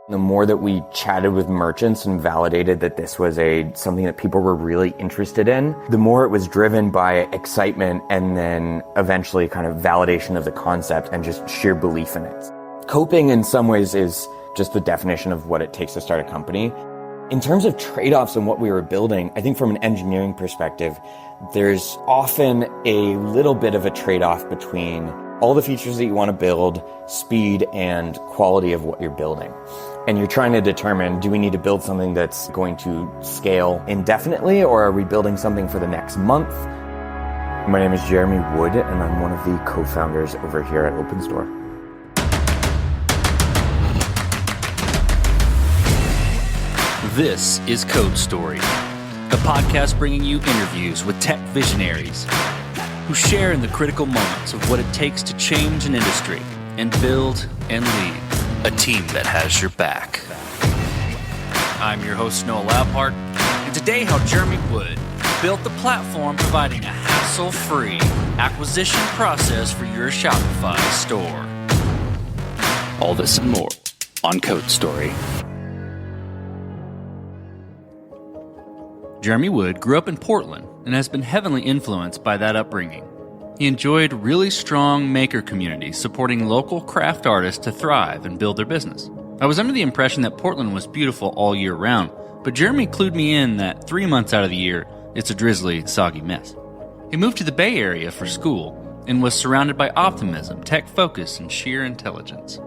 The more that we chatted with merchants and validated that this was something that people were really interested in, the more it was driven by excitement and then eventually kind of validation of the concept and just sheer belief in it. Coping in some ways is just the definition of what it takes to start a company. In terms of trade-offs and what we were building, I think from an engineering perspective, there's often a little bit of a trade-off between all the features that you want to build, speed, and quality of what you're building. And you're trying to determine, do we need to build something that's going to scale indefinitely, or are we building something for the next month? My name is Jeremy Wood, and I'm one of the co-founders over here at OpenStore. This is Code Story, a podcast bringing you interviews with tech visionaries who share in the critical moments of what it takes to change an industry and build and lead a team that has your back. I'm your host, Noah Laupart, and today how Jeremy Wood built the platform providing a hassle-free acquisition process for your Shopify store. All this and more on Code Story. Jeremy Wood grew up in Portland and has been heavily influenced by that upbringing. He enjoyed really strong maker communities supporting local craft artists to thrive and build their business. I was under the impression that Portland was beautiful all year round, but Jeremy clued me in that 3 months out of the year, it's a drizzly, soggy mess. He moved to the Bay Area for school and was surrounded by optimism, tech focus, and sheer intelligence.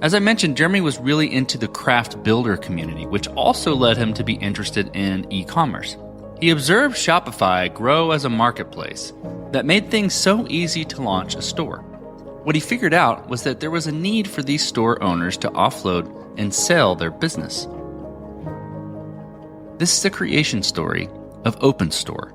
As I mentioned, Jeremy was really into the craft builder community, which also led him to be interested in e-commerce. He observed Shopify grow as a marketplace that made things so easy to launch a store. What he figured out was that there was a need for these store owners to offload and sell their business. This is the creation story of OpenStore.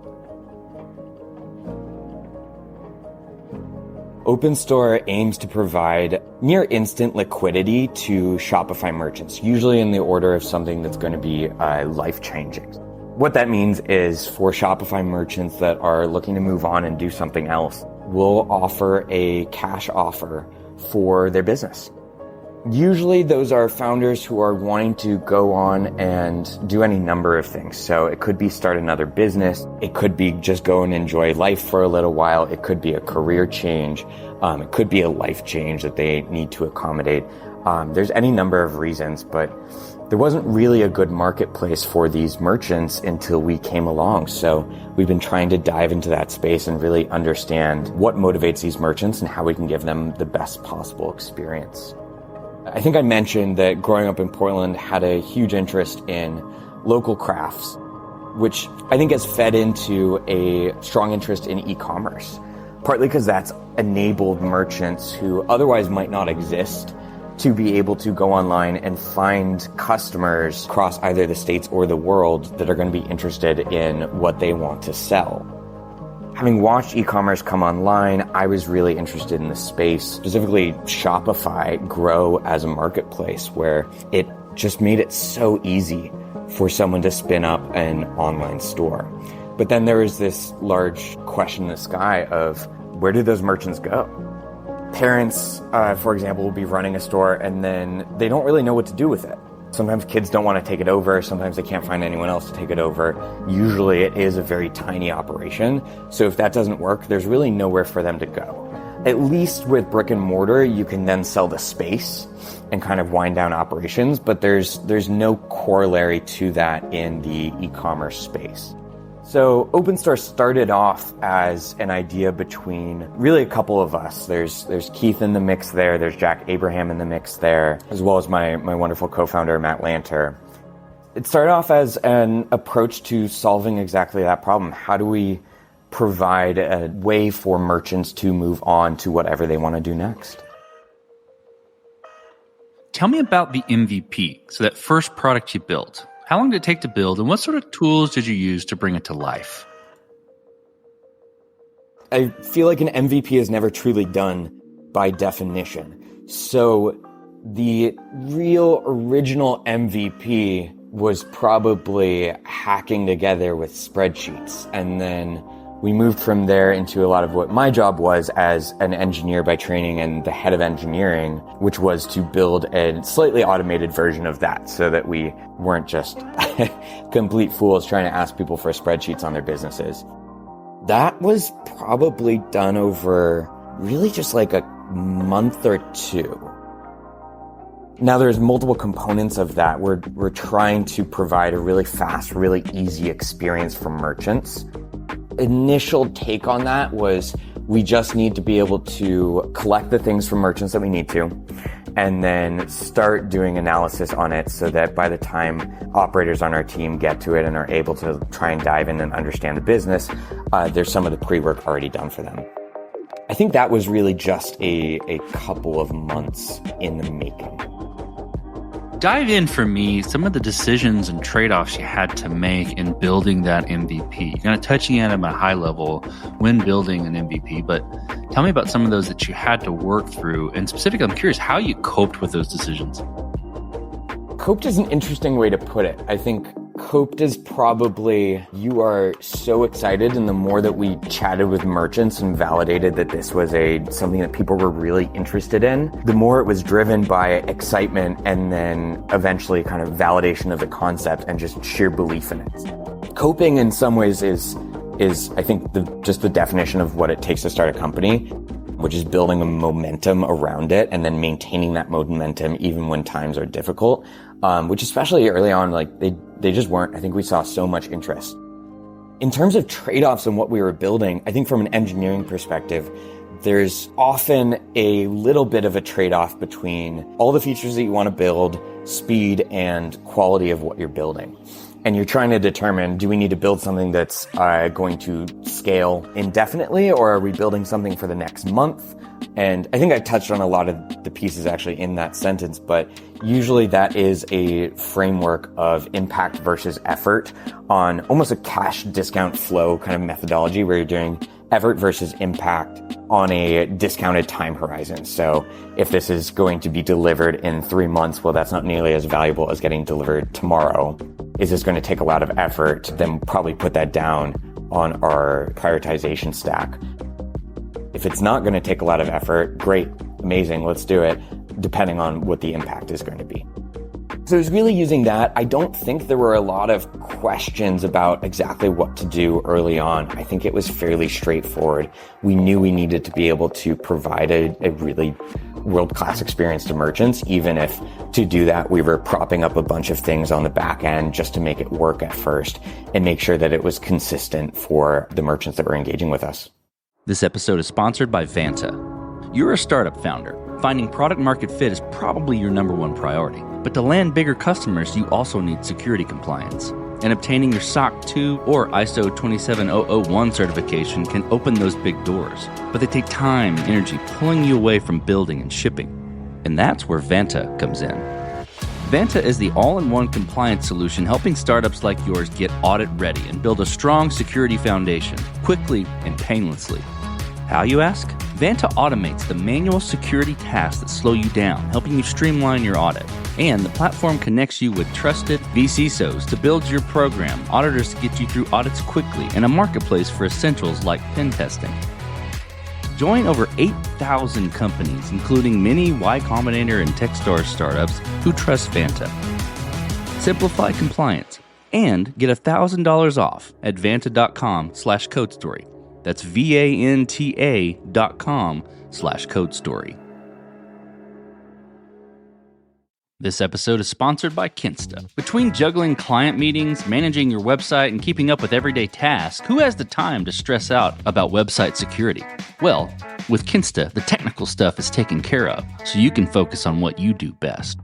OpenStore aims to provide near instant liquidity to Shopify merchants, usually in the order of something that's going to be life-changing. What that means is for Shopify merchants that are looking to move on and do something else, we'll offer a cash offer for their business. Usually those are founders who are wanting to go on and do any number of things. So it could be start another business. It could be just go and enjoy life for a little while. It could be a career change. It could be a life change that they need to accommodate. There's any number of reasons, but there wasn't really a good marketplace for these merchants until we came along. So we've been trying to dive into that space and really understand what motivates these merchants and how we can give them the best possible experience. I think I mentioned that growing up in Portland had a huge interest in local crafts, which I think has fed into a strong interest in e-commerce, partly because that's enabled merchants who otherwise might not exist to be able to go online and find customers across either the states or the world that are going to be interested in what they want to sell. Having watched e-commerce come online, I was really interested in the space, specifically Shopify grow as a marketplace where it just made it so easy for someone to spin up an online store. But then there was this large question in the sky of where do those merchants go? Parents, for example, will be running a store and then they don't really know what to do with it. Sometimes kids don't want to take it over. Sometimes they can't find anyone else to take it over. Usually it is a very tiny operation. So if that doesn't work, there's really nowhere for them to go. At least with brick and mortar, you can then sell the space and kind of wind down operations, but there's no corollary to that in the e-commerce space. So OpenStore started off as an idea between really a couple of us. There's Keith in the mix there, there's Jack Abraham in the mix there, as well as my wonderful co-founder, Matt Lanter. It started off as an approach to solving exactly that problem. How do we provide a way for merchants to move on to whatever they want to do next? Tell me about the MVP, so that first product you built. How long did it take to build, and what sort of tools did you use to bring it to life? I feel like an MVP is never truly done by definition. So the real original MVP was probably hacking together with spreadsheets and then We moved from there into a lot of what my job was as an engineer by training and the head of engineering, which was to build a slightly automated version of that so that we weren't just complete fools trying to ask people for spreadsheets on their businesses. That was probably done over really just like a month or two. Now there's multiple components of that. We're trying to provide a really fast, really easy experience for merchants. Initial take on that was we just need to be able to collect the things from merchants that we need to, and then start doing analysis on it so that by the time operators on our team get to it and are able to try and dive in and understand the business, there's some of the pre-work already done for them. I think that was really just a couple of months in the making. Dive in for me some of the decisions and trade-offs you had to make in building that MVP. You're kind of touching at them at a high level when building an MVP, but tell me about some of those that you had to work through. And specifically, I'm curious how you coped with those decisions. Coped is an interesting way to put it. I think coped is probably you are so excited, and the more that we chatted with merchants and validated that this was something that people were really interested in, the more it was driven by excitement and then eventually kind of validation of the concept and just sheer belief in it. Coping in some ways is I think just the definition of what it takes to start a company, which is building a momentum around it and then maintaining that momentum even when times are difficult, which especially early on, like they just weren't. I think we saw so much interest. In terms of trade-offs and what we were building, I think from an engineering perspective, there's often a little bit of a trade-off between all the features that you want to build, speed, and quality of what you're building. And you're trying to determine, do we need to build something that's going to scale indefinitely, or are we building something for the next month? And I think I touched on a lot of the pieces actually in that sentence, but usually that is a framework of impact versus effort on almost a cash discount flow kind of methodology where you're doing effort versus impact on a discounted time horizon. So if this is going to be delivered in 3 months, well, that's not nearly as valuable as getting delivered tomorrow. Is this going to take a lot of effort? Then probably put that down on our prioritization stack. If it's not going to take a lot of effort, great, amazing, let's do it, depending on what the impact is going to be. So I was really using that. I don't think there were a lot of questions about exactly what to do early on. I think it was fairly straightforward. We knew we needed to be able to provide a really world-class experience to merchants, even if to do that we were propping up a bunch of things on the back end just to make it work at first and make sure that it was consistent for the merchants that were engaging with us. This episode is sponsored by Vanta. You're a startup founder. Finding product market fit is probably your number one priority. But to land bigger customers, you also need security compliance. And obtaining your SOC 2 or ISO 27001 certification can open those big doors. But they take time and energy pulling you away from building and shipping. And that's where Vanta comes in. Vanta is the all-in-one compliance solution helping startups like yours get audit ready and build a strong security foundation quickly and painlessly. How, you ask? Vanta automates the manual security tasks that slow you down, helping you streamline your audit. And the platform connects you with trusted vCISOs to build your program, auditors to get you through audits quickly, and a marketplace for essentials like pen testing. Join over 8,000 companies, including many Y Combinator and Techstars startups who trust Vanta. Simplify compliance and get $1,000 off at vanta.com/codestory. That's VANTA.com/codestory. This episode is sponsored by Kinsta. Between juggling client meetings, managing your website, and keeping up with everyday tasks, who has the time to stress out about website security? Well, with Kinsta, the technical stuff is taken care of, so you can focus on what you do best.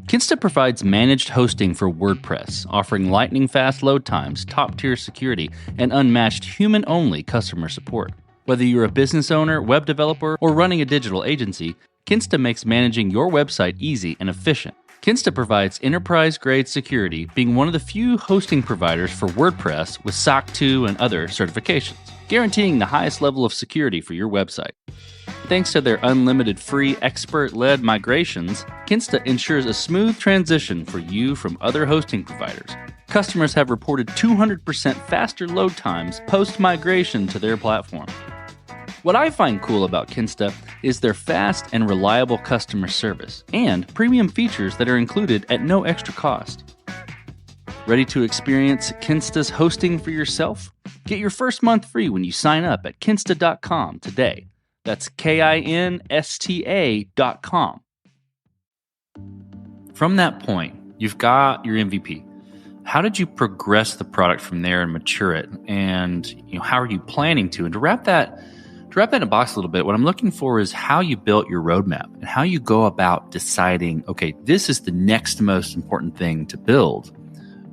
Kinsta provides managed hosting for WordPress, offering lightning-fast load times, top-tier security, and unmatched human-only customer support. Whether you're a business owner, web developer, or running a digital agency, Kinsta makes managing your website easy and efficient. Kinsta provides enterprise-grade security, being one of the few hosting providers for WordPress with SOC 2 and other certifications, guaranteeing the highest level of security for your website. Thanks to their unlimited free expert-led migrations, Kinsta ensures a smooth transition for you from other hosting providers. Customers have reported 200% faster load times post-migration to their platform. What I find cool about Kinsta is their fast and reliable customer service and premium features that are included at no extra cost. Ready to experience Kinsta's hosting for yourself? Get your first month free when you sign up at kinsta.com today. That's KINSTA.com. From that point, you've got your MVP. How did you progress the product from there and mature it? And how are you planning to? And to wrap that in a box a little bit, what I'm looking for is how you built your roadmap and how you go about deciding, okay, this is the next most important thing to build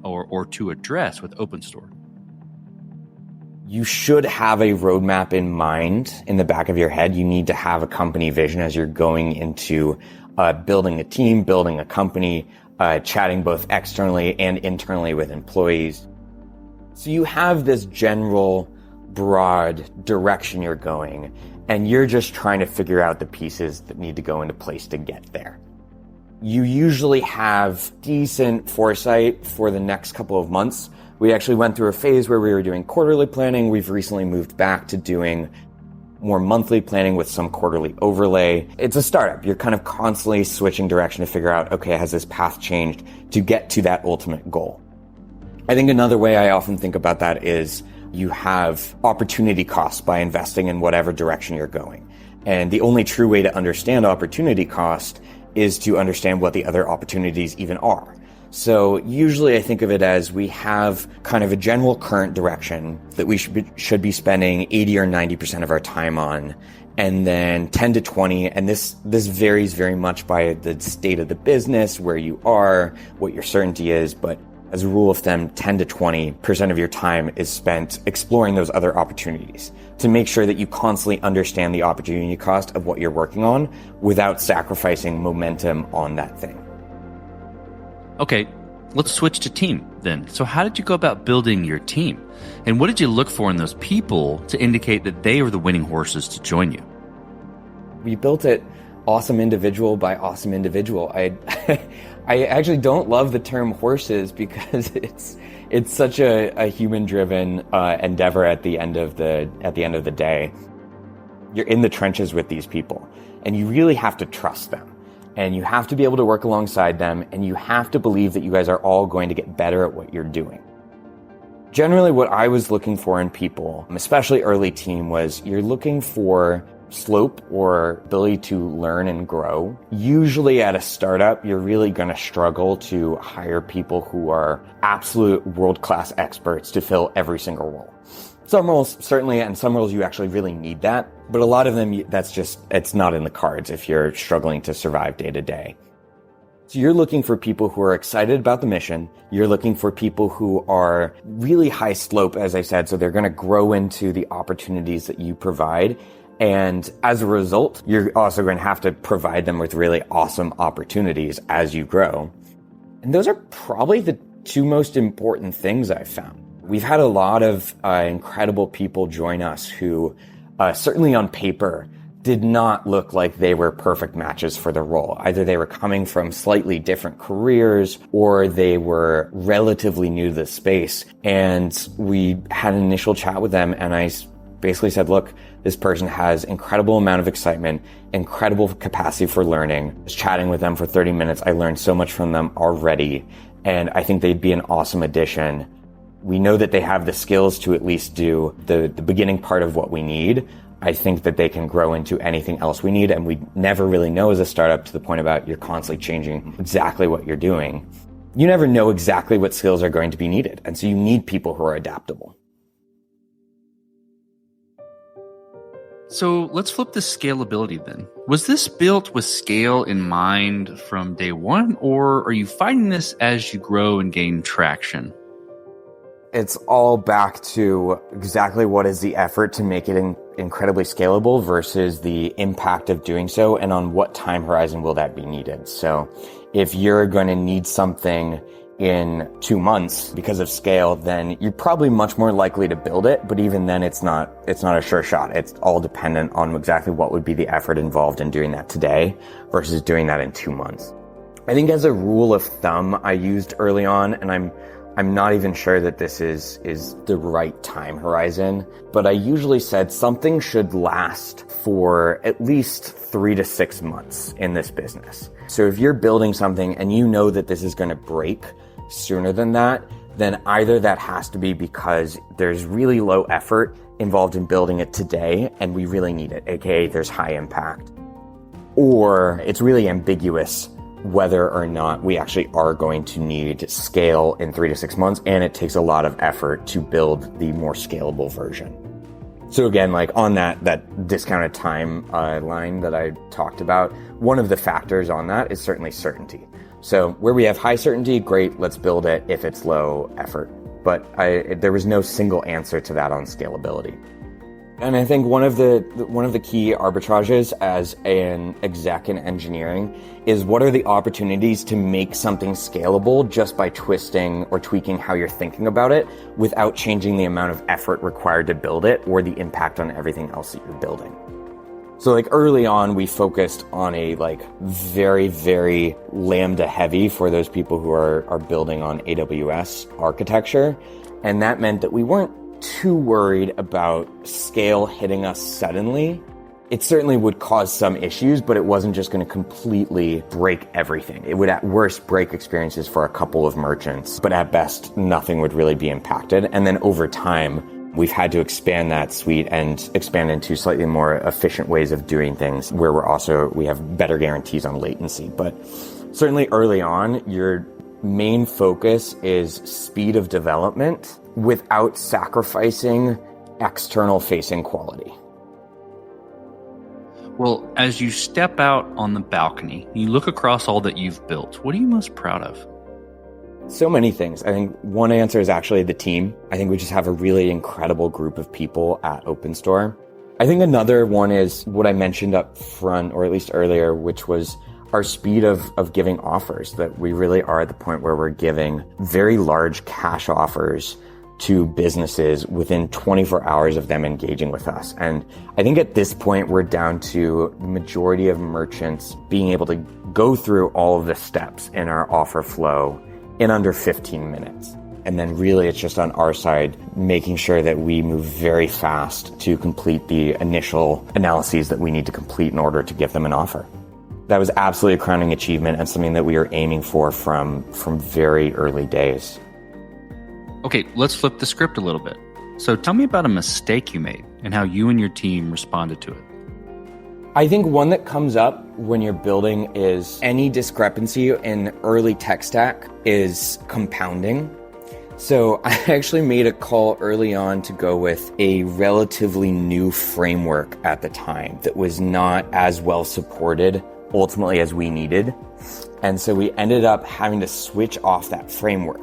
or to address with OpenStore. You should have a roadmap in mind in the back of your head. You need to have a company vision as you're going into building a team, building a company, chatting both externally and internally with employees. So you have this general broad direction you're going, and you're just trying to figure out the pieces that need to go into place to get there. You usually have decent foresight for the next couple of months. We actually went through a phase where we were doing quarterly planning. We've recently moved back to doing more monthly planning with some quarterly overlay. It's a startup. You're kind of constantly switching direction to figure out, okay, has this path changed to get to that ultimate goal? I think another way I often think about that is you have opportunity costs by investing in whatever direction you're going. And the only true way to understand opportunity cost is to understand what the other opportunities even are. So usually I think of it as we have kind of a general current direction that we should be spending 80 or 90% of our time on, and then 10 to 20. And this varies very much by the state of the business, where you are, what your certainty is. But as a rule of thumb, 10 to 20% of your time is spent exploring those other opportunities to make sure that you constantly understand the opportunity cost of what you're working on without sacrificing momentum on that thing. Okay, let's switch to team then. So how did you go about building your team? And what did you look for in those people to indicate that they were the winning horses to join you? We built it awesome individual by awesome individual. I actually don't love the term horses because it's such a human-driven endeavor at the end of the day. You're in the trenches with these people, and you really have to trust them. And you have to be able to work alongside them, and you have to believe that you guys are all going to get better at what you're doing. Generally, what I was looking for in people, especially early team, was you're looking for slope or ability to learn and grow. Usually at a startup, you're really going to struggle to hire people who are absolute world-class experts to fill every single role. Some roles, certainly, and some roles you actually really need that. But a lot of them, it's not in the cards if you're struggling to survive day to day. So you're looking for people who are excited about the mission. You're looking for people who are really high slope, as I said, so they're going to grow into the opportunities that you provide. And as a result, you're also going to have to provide them with really awesome opportunities as you grow. And those are probably the two most important things I've found. We've had a lot of incredible people join us who, certainly on paper, did not look like they were perfect matches for the role. Either they were coming from slightly different careers or they were relatively new to the space. And we had an initial chat with them, and I basically said, look, this person has incredible amount of excitement, incredible capacity for learning. I was chatting with them for 30 minutes. I learned so much from them already, and I think they'd be an awesome addition. We know that they have the skills to at least do the beginning part of what we need. I think that they can grow into anything else we need, and we never really know as a startup, to the point about you're constantly changing exactly what you're doing. You never know exactly what skills are going to be needed, and so you need people who are adaptable. So let's flip the scalability then. Was this built with scale in mind from day one, or are you finding this as you grow and gain traction? It's all back to exactly what is the effort to make it incredibly scalable versus the impact of doing so, and on what time horizon will that be needed. So if you're going to need something in 2 months because of scale, then you're probably much more likely to build it. But even then, it's not a sure shot. It's all dependent on exactly what would be the effort involved in doing that today versus doing that in 2 months. I think as a rule of thumb I used early on, and I'm I'm not even sure that this is the right time horizon, but I usually said something should last for at least 3 to 6 months in this business. So if you're building something and you know that this is going to break sooner than that, then either that has to be because there's really low effort involved in building it today and we really need it, aka there's high impact, or it's really ambiguous whether or not we actually are going to need scale in 3 to 6 months, and it takes a lot of effort to build the more scalable version. So again, like on that discounted timeline that I talked about, one of the factors on that is certainly certainty. So where we have high certainty, great, let's build it if it's low effort. But there was no single answer to that on scalability. And I think one of the key arbitrages as an exec in engineering is what are the opportunities to make something scalable just by twisting or tweaking how you're thinking about it without changing the amount of effort required to build it or the impact on everything else that you're building. So like early on, we focused on a like very, very Lambda heavy for those people who are building on AWS architecture. And that meant that we weren't too worried about scale hitting us suddenly. It certainly would cause some issues, but it wasn't just going to completely break everything. It would at worst break experiences for a couple of merchants, but at best, nothing would really be impacted. And then over time, we've had to expand that suite and expand into slightly more efficient ways of doing things where we have better guarantees on latency. But certainly early on, your main focus is speed of development without sacrificing external facing quality. Well, as you step out on the balcony, you look across all that you've built. What are you most proud of? So many things. I think one answer is actually the team. I think we just have a really incredible group of people at OpenStore. I think another one is what I mentioned up front, or at least earlier, which was our speed of giving offers, that we really are at the point where we're giving very large cash offers to businesses within 24 hours of them engaging with us. And I think at this point, we're down to the majority of merchants being able to go through all of the steps in our offer flow in under 15 minutes. And then really it's just on our side, making sure that we move very fast to complete the initial analyses that we need to complete in order to give them an offer. That was absolutely a crowning achievement and something that we were aiming for from very early days. Okay, let's flip the script a little bit. So tell me about a mistake you made and how you and your team responded to it. I think one that comes up when you're building is any discrepancy in early tech stack is compounding. So I actually made a call early on to go with a relatively new framework at the time that was not as well supported ultimately as we needed. And so we ended up having to switch off that framework.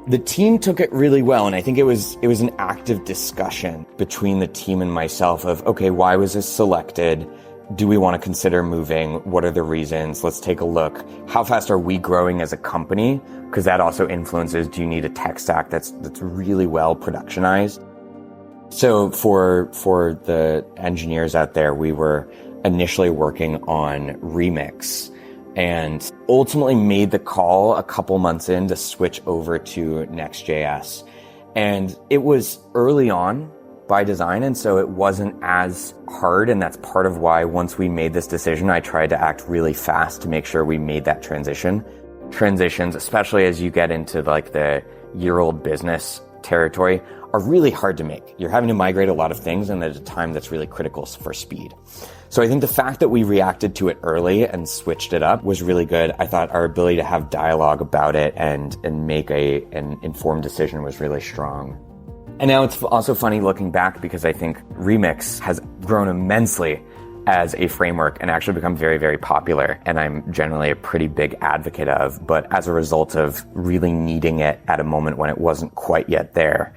The team took it really well, and I think it was an active discussion between the team and myself of, okay, why was this selected? Do we want to consider moving? What are the reasons? Let's take a look. How fast are we growing as a company? Because that also influences, do you need a tech stack that's really well productionized? So for the engineers out there, we were initially working on Remix and ultimately made the call a couple months in to switch over to Next.js. And it was early on by design, and so it wasn't as hard, and that's part of why once we made this decision, I tried to act really fast to make sure we made that transition. Transitions, especially as you get into like the year-old business territory, are really hard to make. You're having to migrate a lot of things, and at a time that's really critical for speed. So I think the fact that we reacted to it early and switched it up was really good. I thought our ability to have dialogue about it and make an informed decision was really strong. And now it's also funny looking back because I think Remix has grown immensely as a framework and actually become very, very popular. And I'm generally a pretty big advocate of, but as a result of really needing it at a moment when it wasn't quite yet there,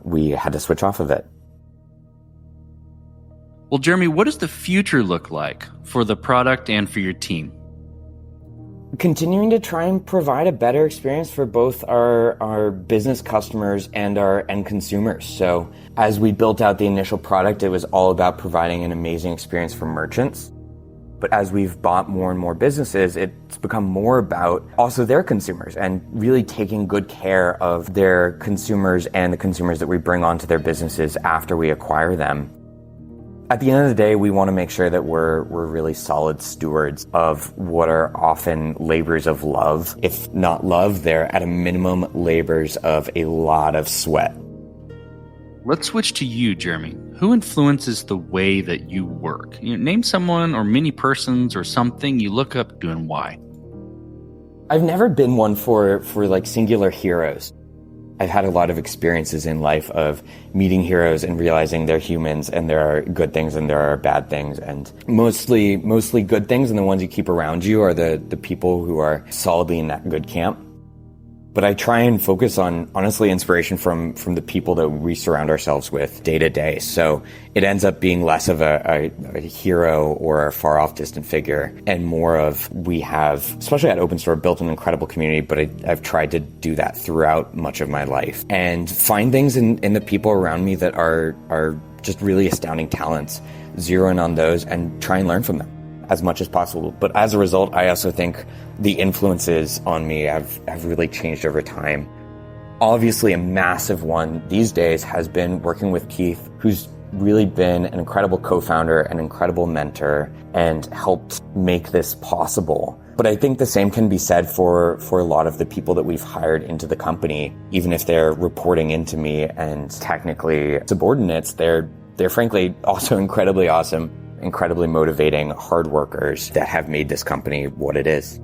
we had to switch off of it. Well, Jeremy, what does the future look like for the product and for your team? Continuing to try and provide a better experience for both our business customers and our end consumers. So as we built out the initial product, it was all about providing an amazing experience for merchants. But as we've bought more and more businesses, it's become more about also their consumers and really taking good care of their consumers and the consumers that we bring onto their businesses after we acquire them. At the end of the day, we want to make sure that we're really solid stewards of what are often labors of love. If not love, they're at a minimum labors of a lot of sweat. Let's switch to you, Jeremy. Who influences the way that you work? Name someone or many persons or something you look up to and why. I've never been one for like singular heroes. I've had a lot of experiences in life of meeting heroes and realizing they're humans and there are good things and there are bad things, and mostly good things, and the ones you keep around you are the people who are solidly in that good camp. But I try and focus on, honestly, inspiration from the people that we surround ourselves with day to day. So it ends up being less of a hero or a far off distant figure and more of, we have, especially at Open Store, built an incredible community, but I've tried to do that throughout much of my life and find things in the people around me that are just really astounding talents, zero in on those and try and learn from them as much as possible. But as a result, I also think the influences on me have really changed over time. Obviously, a massive one these days has been working with Keith, who's really been an incredible co-founder, an incredible mentor, and helped make this possible. But I think the same can be said for a lot of the people that we've hired into the company. Even if they're reporting into me and technically subordinates, they're frankly also incredibly awesome, incredibly motivating, hard workers that have made this company what it is.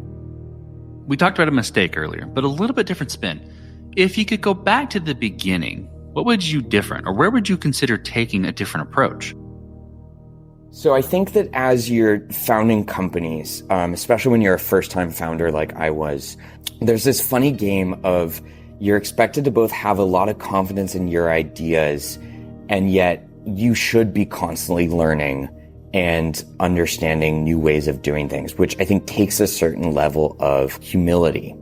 We talked about a mistake earlier, but a little bit different spin. If you could go back to the beginning, what would you do different, or where would you consider taking a different approach? So I think that as you're founding companies, especially when you're a first-time founder like I was, there's this funny game of you're expected to both have a lot of confidence in your ideas, and yet you should be constantly learning and understanding new ways of doing things, which I think takes a certain level of humility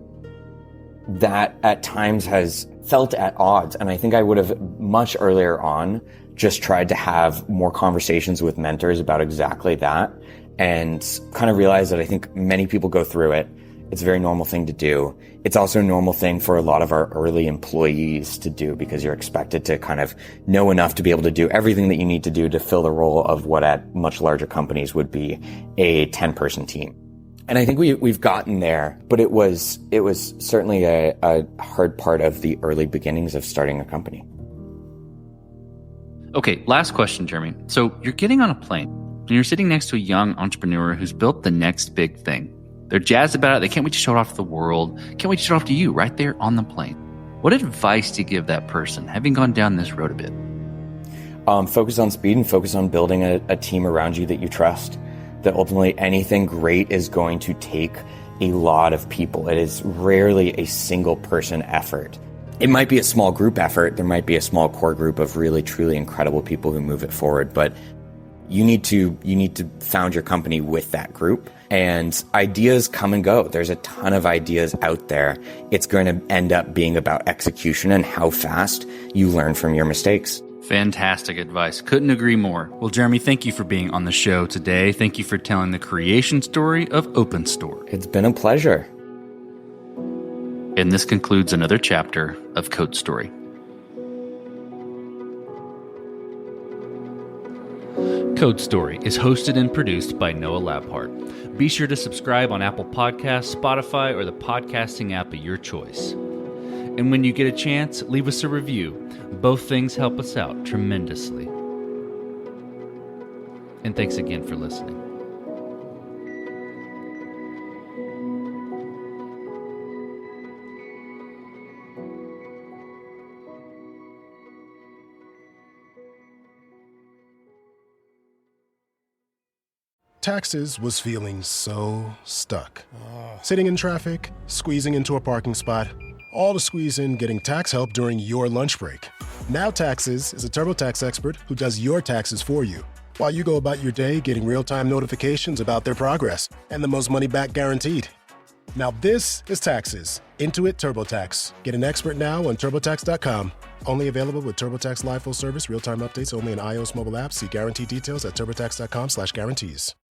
that at times has felt at odds. And I think I would have much earlier on just tried to have more conversations with mentors about exactly that and kind of realized that I think many people go through it. It's a very normal thing to do. It's also a normal thing for a lot of our early employees to do because you're expected to kind of know enough to be able to do everything that you need to do to fill the role of what at much larger companies would be a 10-person team. And I think we've gotten there, but it was certainly a hard part of the early beginnings of starting a company. Okay, last question, Jeremy. So you're getting on a plane and you're sitting next to a young entrepreneur who's built the next big thing. They're jazzed about it. They can't wait to show it off to the world. Can't wait to show it off to you right there on the plane. What advice do you give that person, having gone down this road a bit? Focus on speed and focus on building a team around you that you trust. That ultimately anything great is going to take a lot of people. It is rarely a single person effort. It might be a small group effort. There might be a small core group of really, truly incredible people who move it forward. But you need to found your company with that group. And ideas come and go. There's a ton of ideas out there. It's going to end up being about execution and how fast you learn from your mistakes. Fantastic advice. Couldn't agree more. Well, Jeremy, thank you for being on the show today. Thank you for telling the creation story of Open Store. It's been a pleasure. And this concludes another chapter of Code Story. Code Story is hosted and produced by Noah Labhart. Be sure to subscribe on Apple Podcasts, Spotify, or the podcasting app of your choice. And when you get a chance, leave us a review. Both things help us out tremendously. And thanks again for listening. Taxes was feeling so stuck. Sitting in traffic, squeezing into a parking spot, all to squeeze in getting tax help during your lunch break. Now Taxes is a TurboTax expert who does your taxes for you, while you go about your day getting real-time notifications about their progress and the most money back guaranteed. Now this is Taxes. Intuit TurboTax. Get an expert now on TurboTax.com. Only available with TurboTax Live Full Service, real-time updates only in iOS mobile apps. See guarantee details at TurboTax.com/guarantees.